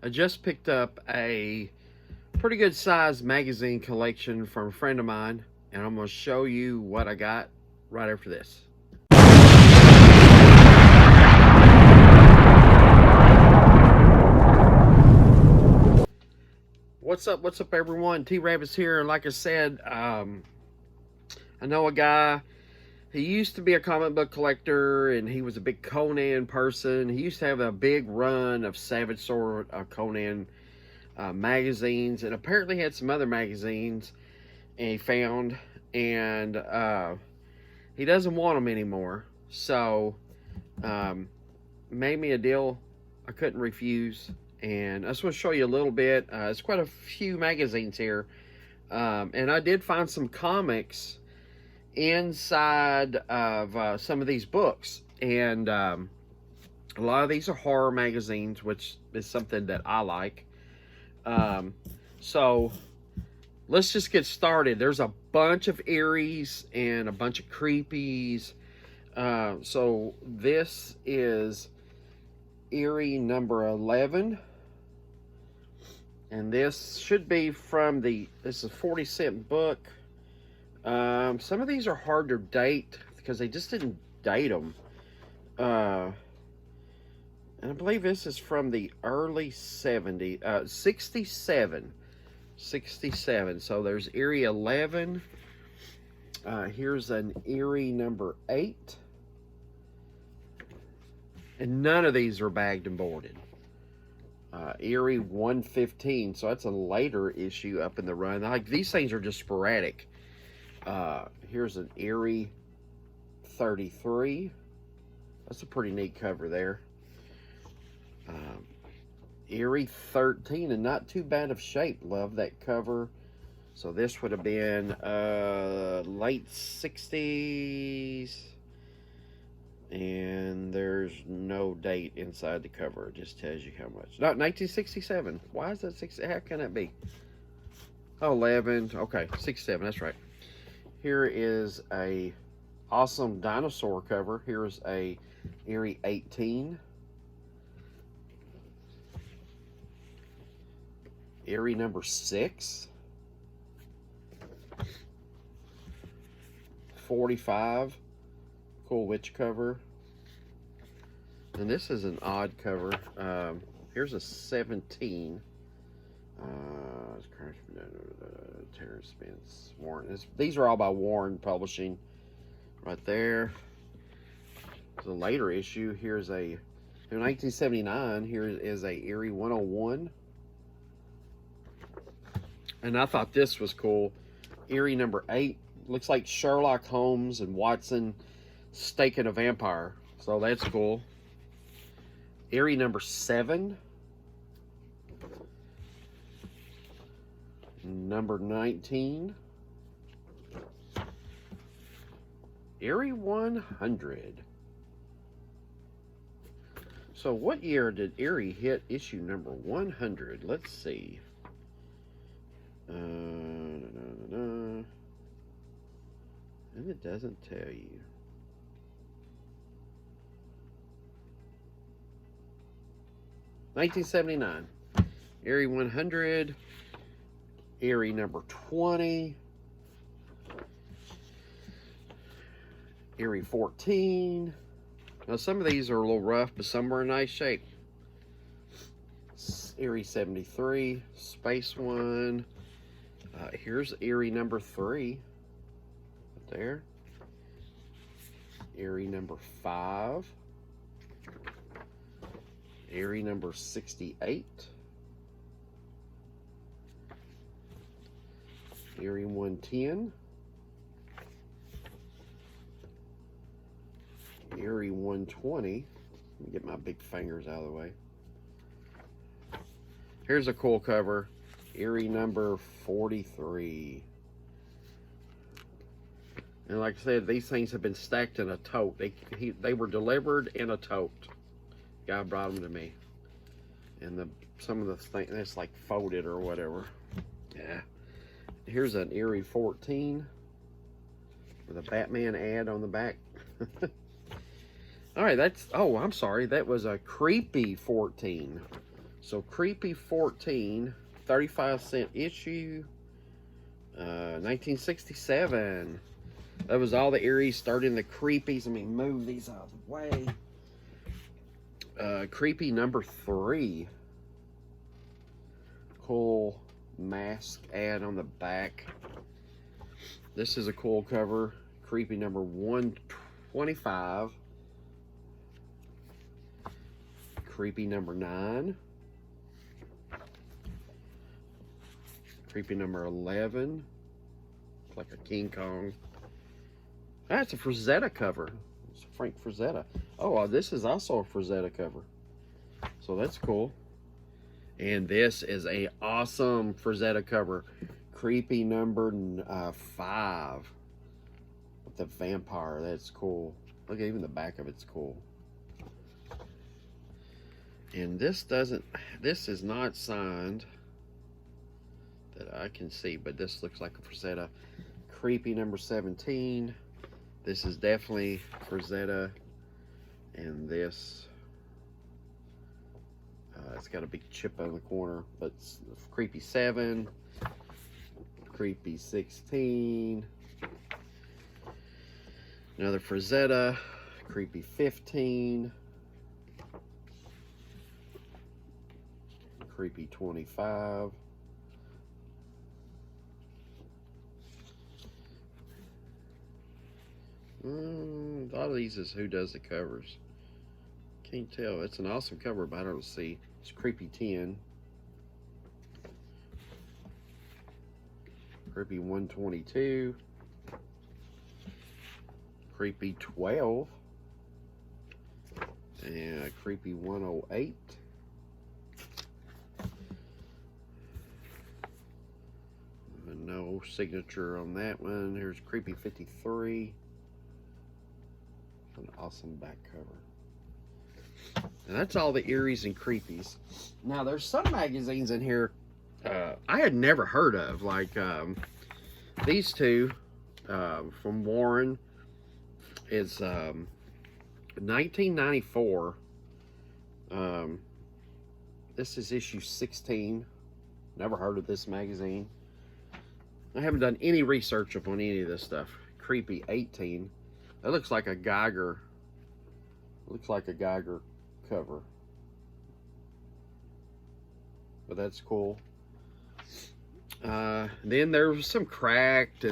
I just picked up a pretty good sized magazine collection from a friend of mine, and I'm going to show you what I got right after this. What's up, everyone? T-RAVIS here, and like I said, I know a guy. He used to be a comic book collector, and he was a big Conan person. He used to have a big run of Savage Sword Conan magazines, and apparently had some other magazines, and he found, and he doesn't want them anymore. So, made me a deal I couldn't refuse, and I just want to show you a little bit. It's quite a few magazines here, and I did find some comics inside of some of these books, and a lot of these are horror magazines, which is something that I like. So let's just get started. There's a bunch of Eerie's and a bunch of Creepies. So this is Eerie number 11, and this should be from this is a 40-cent book. Some of these are hard to date because they just didn't date them. And I believe this is from the early 70s, 67. 67. So there's Eerie 11. Here's an Eerie number 8. And none of these are bagged and boarded. Eerie 115. So that's a later issue up in the run. Like, these things are just sporadic. Here's an Eerie 33. That's a pretty neat cover there. Eerie 13, and not too bad of shape. Love that cover. So this would have been late 60s, and there's no date inside the cover. It just tells you how much. Not 1967. Why is that 60? How can that be? 11. Okay, 67. That's right. Here is a awesome dinosaur cover. Here's a Eerie 18. Eerie number 6. 45. Cool witch cover. And this is an odd cover. Here's a 17. Terrence Spence, Warren. These are all by Warren Publishing. Right there. It's a later issue. Here's in 1979. Here is a Eerie 101. And I thought this was cool. Eerie number 8. Looks like Sherlock Holmes and Watson staking a vampire. So that's cool. Eerie number 7. Number 19. Eerie 100. So what year did Eerie hit issue number 100? Let's see. And it doesn't tell you. $1979. Eerie 100. Eerie number 20. Eerie 14. Now some of these are a little rough, but some are in nice shape. Eerie 73. Space One. Here's Eerie number 3. Right there. Eerie number 5. Eerie number 68. Eerie 110. Eerie 120. Let me get my big fingers out of the way. Here's a cool cover. Eerie number 43. And like I said, these things have been stacked in a tote. They were delivered in a tote. Guy brought them to me. And some of the things, it's like folded or whatever. Yeah. Here's an Eerie 14 with a Batman ad on the back. All right, I'm sorry. That was a Creepy 14. So Creepy 14, 35-cent issue, 1967. That was all the Aries starting the Creepies. Let me move these out of the way. Creepy number 3. Cool mask ad on the back. This is a cool cover. Creepy number 125. Creepy number 9. Creepy number 11. It's like a King Kong. That's a Frazetta cover. It's Frank Frazetta. Oh, this is also a Frazetta cover. So that's cool. And this is a awesome Frazetta cover. Creepy number 5. With the vampire. That's cool. Look, even the back of it's cool. And this is not signed that I can see, but this looks like a Frazetta. Creepy number 17. This is definitely Frazetta. And this, it's got a big chip on the corner, but it's Creepy 7. Creepy 16. Another Frazetta. Creepy 15. Creepy 25. A lot of these is who does the covers. Can't tell. It's an awesome cover, but I don't see. It's Creepy 10. Creepy 122. Creepy 12. And Creepy 108. No signature on that one. Here's Creepy 53. An awesome back cover. And that's all the Aries and Creepies. Now, there's some magazines in here I had never heard of, like these two from Warren is 1994. This is issue 16. Never heard of this magazine. I haven't done any research upon any of this stuff. Creepy 18. That looks like a Geiger. Looks like a Geiger cover. But that's cool. Then there's some Cracked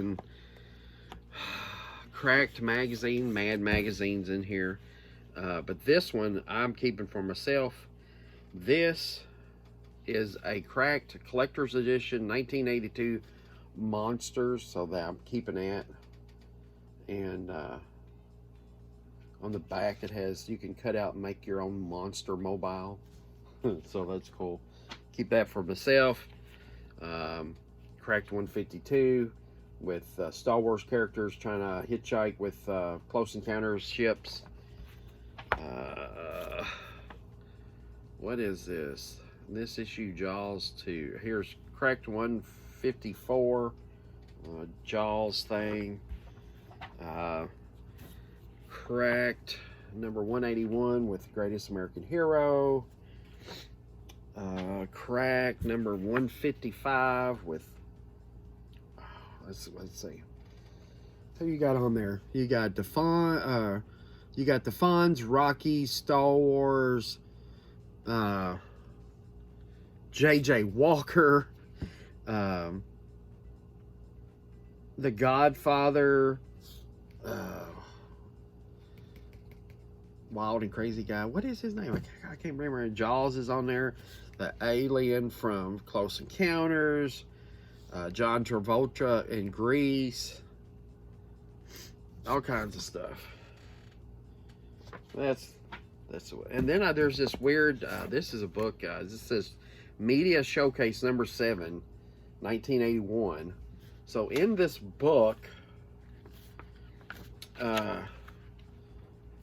magazine, Mad magazines in here. But this one I'm keeping for myself. This is a Cracked collector's edition, 1982 Monsters. So that I'm keeping that. And on the back it has, you can cut out and make your own monster mobile. So that's cool. Keep that for myself. Cracked 152 with Star Wars characters trying to hitchhike with Close Encounters ships. What is this? This issue, Jaws 2. Here's Cracked 154 Jaws thing. Cracked number 181 with Greatest American Hero. Cracked number 155 with let's see who you got on there. You got Defon, Rocky, Star Wars, J.J. Walker, The Godfather, Wild and Crazy Guy. What is his name? I can't remember. Jaws is on there. The alien from Close Encounters. John Travolta in Grease. All kinds of stuff. That's and then there's this weird. This is a book, guys. This says Media Showcase number 7, 1981. So in this book,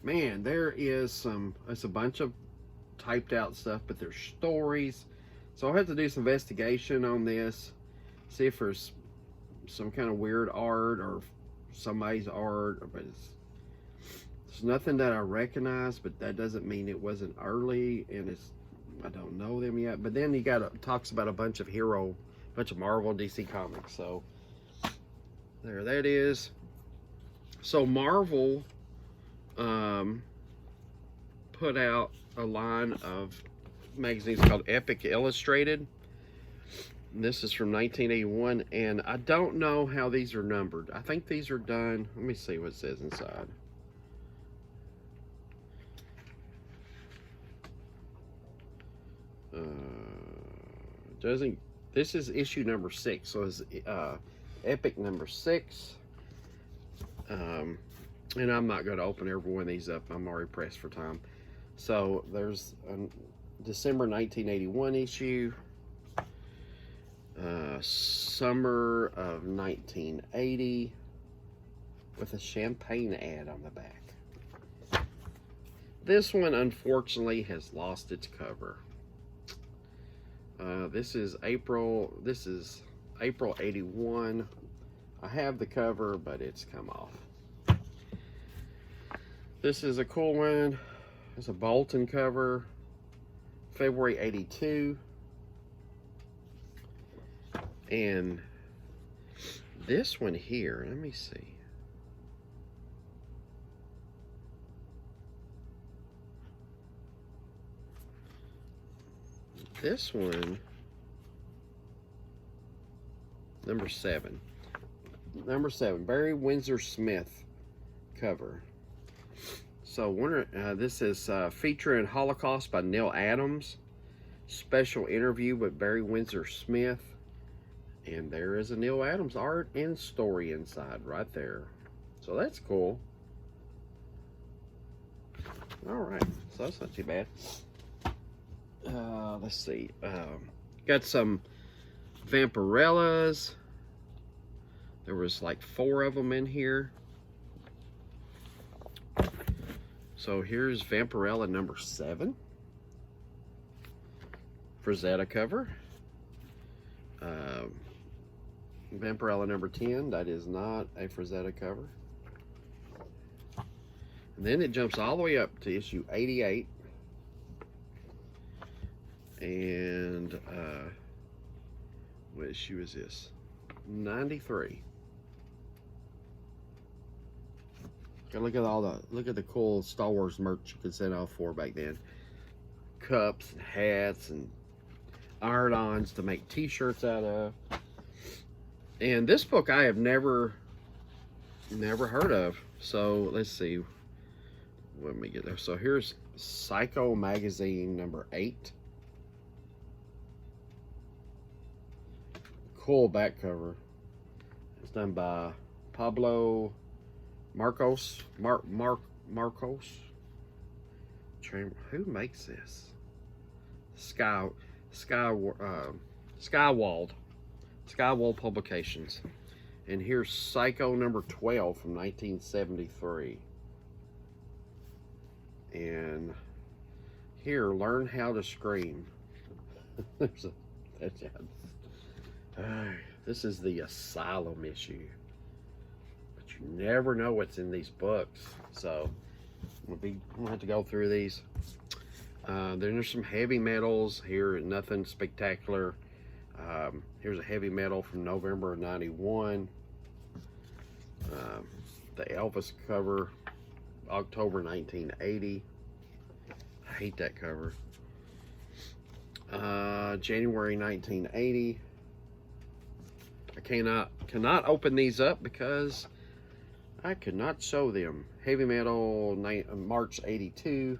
man, there is some. It's a bunch of typed out stuff, but there's stories. So I'll have to do some investigation on this. See if there's some kind of weird art or somebody's art, but it's nothing that I recognize, but that doesn't mean it wasn't early, and it's I don't know them yet. But then talks about a bunch of Marvel and DC comics. So there that is. So Marvel put out a line of magazines called Epic Illustrated. And this is from 1981, and I don't know how these are numbered. I think these are done. Let me see what it says inside. Doesn't. This is issue number 6, so it's Epic number 6. And I'm not going to open every one of these up. I'm already pressed for time. So there's a December 1981 issue, summer of 1980, with a champagne ad on the back. This one, unfortunately, has lost its cover. This is April 81. I have the cover, but it's come off. This is a cool one. It's a Bolton cover, February 82. And this one here, let me see. This one, number 7. Number 7, Barry Windsor Smith cover. So this is featuring Holocaust by Neil Adams. Special interview with Barry Windsor Smith. And there is a Neil Adams art and story inside right there. So that's cool. Alright, so that's not too bad. Let's see. Got some Vampirellas. There was like 4 of them in here. So here's Vampirella number 7. Frazetta cover. Vampirella number 10. That is not a Frazetta cover. And then it jumps all the way up to issue 88. And what issue is this? 93. Look at the cool Star Wars merch you could send off for back then. Cups and hats and iron-ons to make t-shirts out of. And this book I have never heard of. So let's see. Let me get there. So here's Psycho magazine number 8. Cool back cover. It's done by Pablo Marcos. Marcos. Who makes this? Skywald Publications. And here's Psycho number 12 from 1973. And here, Learn How to Scream. This is the Asylum issue. But you never know what's in these books. So, I'm gonna have to go through these. Then there's some heavy metals here, nothing spectacular. Here's a heavy metal from November of 91. The Elvis cover, October 1980. I hate that cover. January 1980. I cannot open these up because I could not show them. Heavy metal, March 82.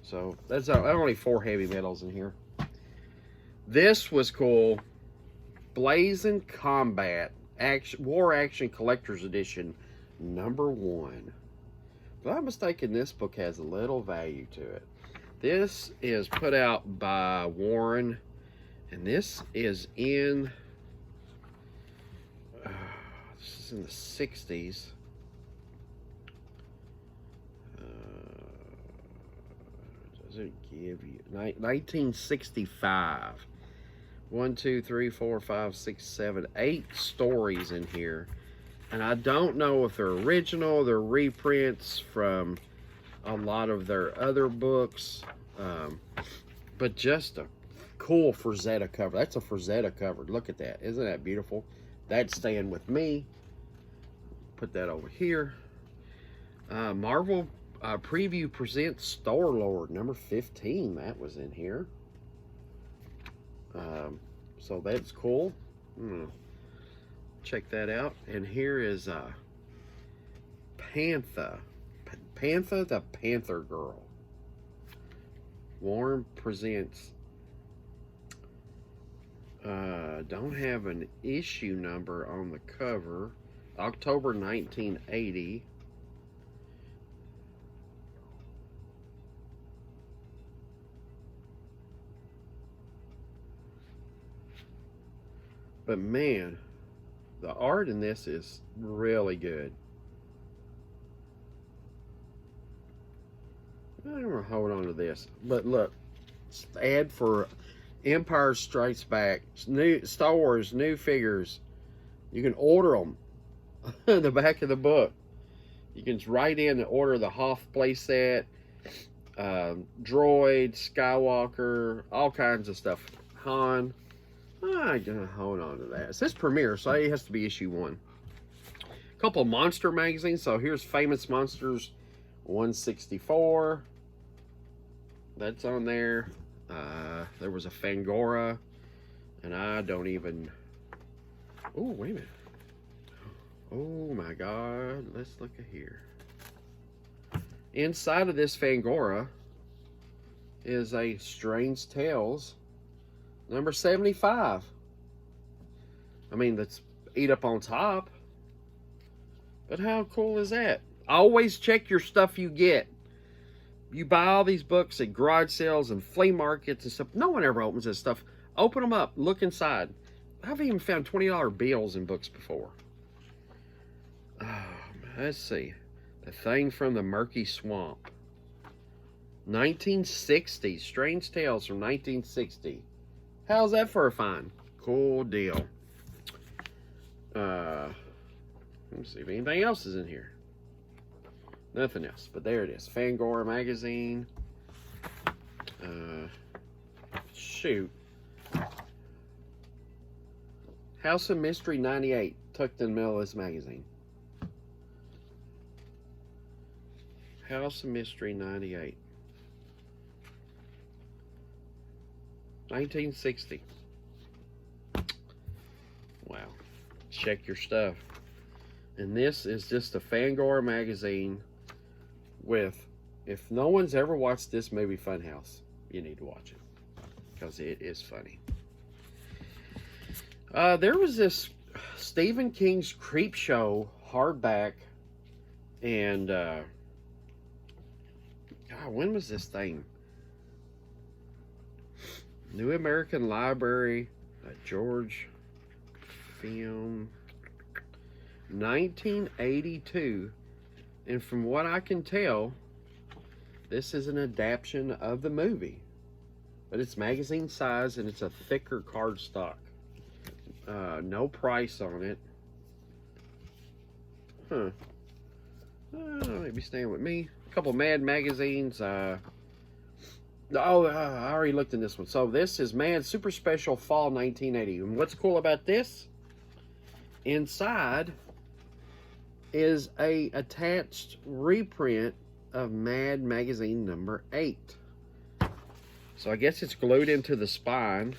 So that's only 4 heavy metals in here. This was cool. Blazing Combat War Action Collector's Edition number 1. If I'm not mistaken, this book has a little value to it. This is put out by Warren, and this is in the 60s. Does it give you 1965? 1, 2, 3, 4, 5, 6, 7, 8 stories in here. And I don't know if they're original, they're reprints from a lot of their other books. But just a cool Frazetta cover. That's a Frazetta cover. Look at that. Isn't that beautiful? That's staying with me. Put that over here. Marvel Preview presents Star-Lord number 15. That was in here. So that's cool. Check that out. And here is Panther the Panther Girl. Warren presents. Don't have an issue number on the cover. October 1980. But man, the art in this is really good. I'm gonna hold on to this. But look, ad for Empire Strikes Back, new Star Wars, new figures. You can order them. The back of the book. You can write in and order the Hoth playset, Droid, Skywalker, all kinds of stuff. Han. I'm gonna hold on to that. It says Premiere, so it has to be issue 1. A couple of monster magazines. So here's Famous Monsters 164. That's on there. There was a Fangora, and I don't even. Oh, wait a minute. Oh my God. Let's look at here. Inside of this Fangora is a Strange Tales number 75. I mean, that's eat up on top. But how cool is that? Always check your stuff you get. You buy all these books at garage sales and flea markets and stuff. No one ever opens this stuff. Open them up. Look inside. I've even found $20 bills in books before. Let's see. The Thing from the Murky Swamp. 1960. Strange Tales from 1960. How's that for a find? Cool deal. Let me see if anything else is in here. Nothing else, but there it is. Fangora magazine. Shoot. House of Mystery 98, tucked in the middle of this magazine. House of Mystery 98. 1960. Wow. Check your stuff. And this is just a Fangora magazine with, if no one's ever watched this movie Funhouse, you need to watch it because it is funny. There was this Stephen King's Creepshow hardback, and God, when was this thing? New American Library, George film, 1982, and from what I can tell, this is an adaptation of the movie, but it's magazine size and it's a thicker cardstock. No price on it. Maybe staying with me. A couple Mad magazines. I already looked in this one. So this is Mad Super Special Fall 1980. And what's cool about this? Inside is a attached reprint of Mad magazine number 8. So I guess it's glued into the spine.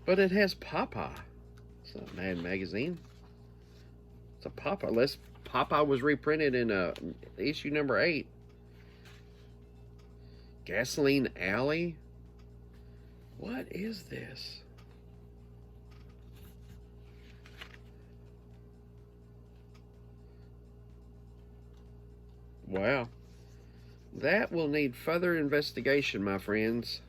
But it has Papa. It's not Mad magazine. It's a Papa. Unless Papa was reprinted in issue number 8. Gasoline Alley. What is this? Wow. That will need further investigation, my friends.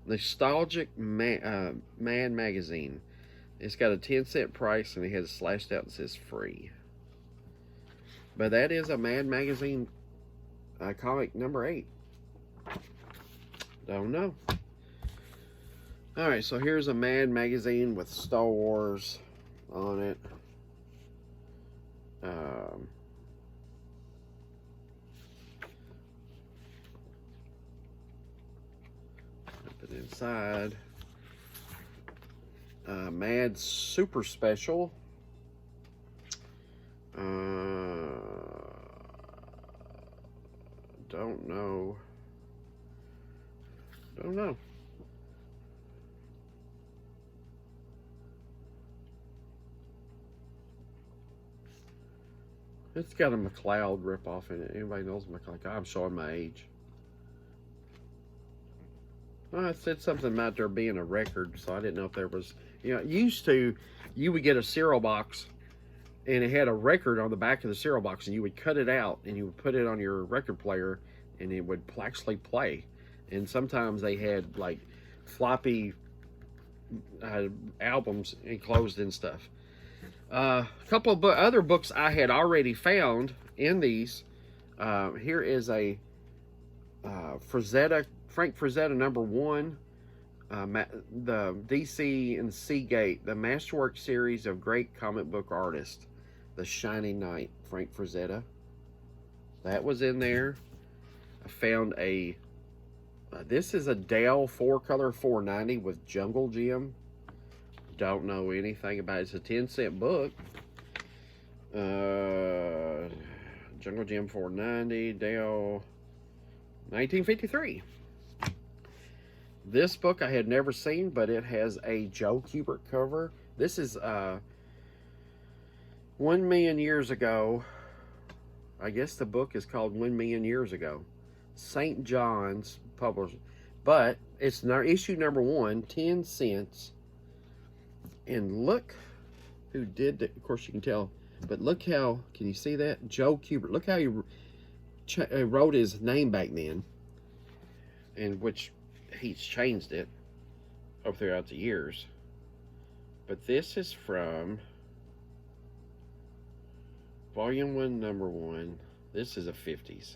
Nostalgic Mad magazine. It's got a 10-cent price and it has slashed out and says free. But that is a Mad magazine comic number 8. Don't know. Alright, so here's a Mad magazine with Star Wars on it. Put it inside. Mad Super Special. Don't know. Don't know. It's got a McLeod ripoff in it. Anybody knows McLeod? I'm showing my age. Well, it said something about there being a record, so I didn't know if there was. You know, used to, you would get a cereal box, and it had a record on the back of the cereal box, and you would cut it out, and you would put it on your record player, and it would actually play. And sometimes they had like floppy albums enclosed and stuff. A couple of other books I had already found in these. Here is a Frank Frazetta #1, the DC and Seagate, the Masterwork series of great comic book artists, The Shining Knight, Frank Frazetta. That was in there. I found a, this is a Dale 4-color 490 with Jungle Gym. Don't know anything about it. It's a 10-cent book. Jungle Gym 490, Dale 1953. This book I had never seen, but it has a Joe Kubert cover. This is 1 million years ago. I guess the book is called 1 million years ago. St. John's published, but it's issue #1, 10 cents. And look who did it. Of course, you can tell, but look how, can you see that? Joe Kubert. Look how he wrote his name back then, in which he's changed it over throughout the years. But this is from Volume 1, #1. This is a 50s.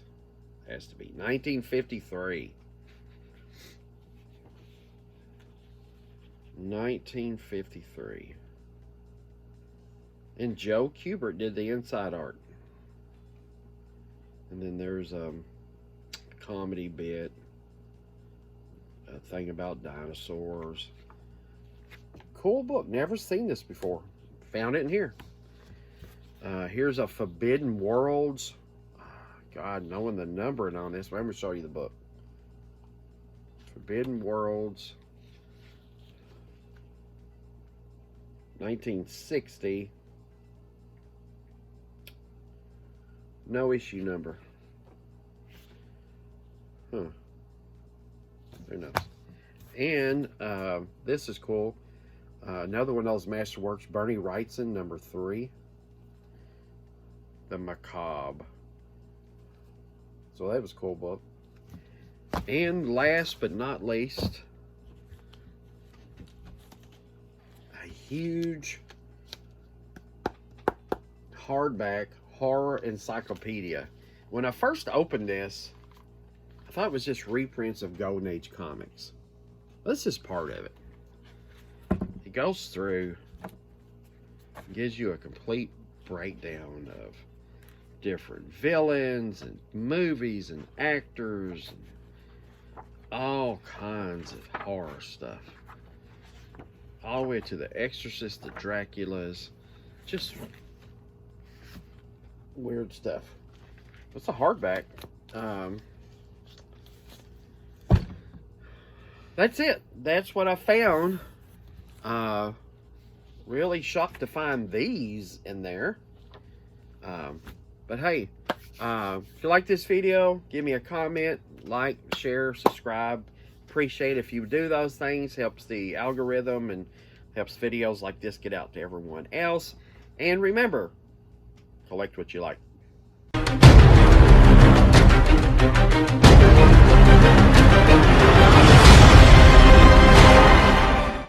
Has to be 1953. 1953. And Joe Kubert did the inside art. And then there's a comedy bit, a thing about dinosaurs. Cool book. Never seen this before. Found it in here. Here's a Forbidden Worlds. God, knowing the numbering on this, let me show you the book. Forbidden Worlds, 1960. No issue number. Huh. Who knows? And this is cool. Another one of those Masterworks, Bernie Wrightson, #3. The Macabre. So that was a cool book. And last but not least, a huge hardback horror encyclopedia. When I first opened this, I thought it was just reprints of Golden Age comics. This is part of it. It goes through, gives you a complete breakdown of different villains and movies and actors and all kinds of horror stuff, all the way to The Exorcist, the Draculas, just weird stuff. It's a hardback. That's it. That's what I found. Really shocked to find these in there. But hey, if you like this video, give me a comment, like, share, subscribe. Appreciate it if you do those things. Helps the algorithm and helps videos like this get out to everyone else. And remember, collect what you like.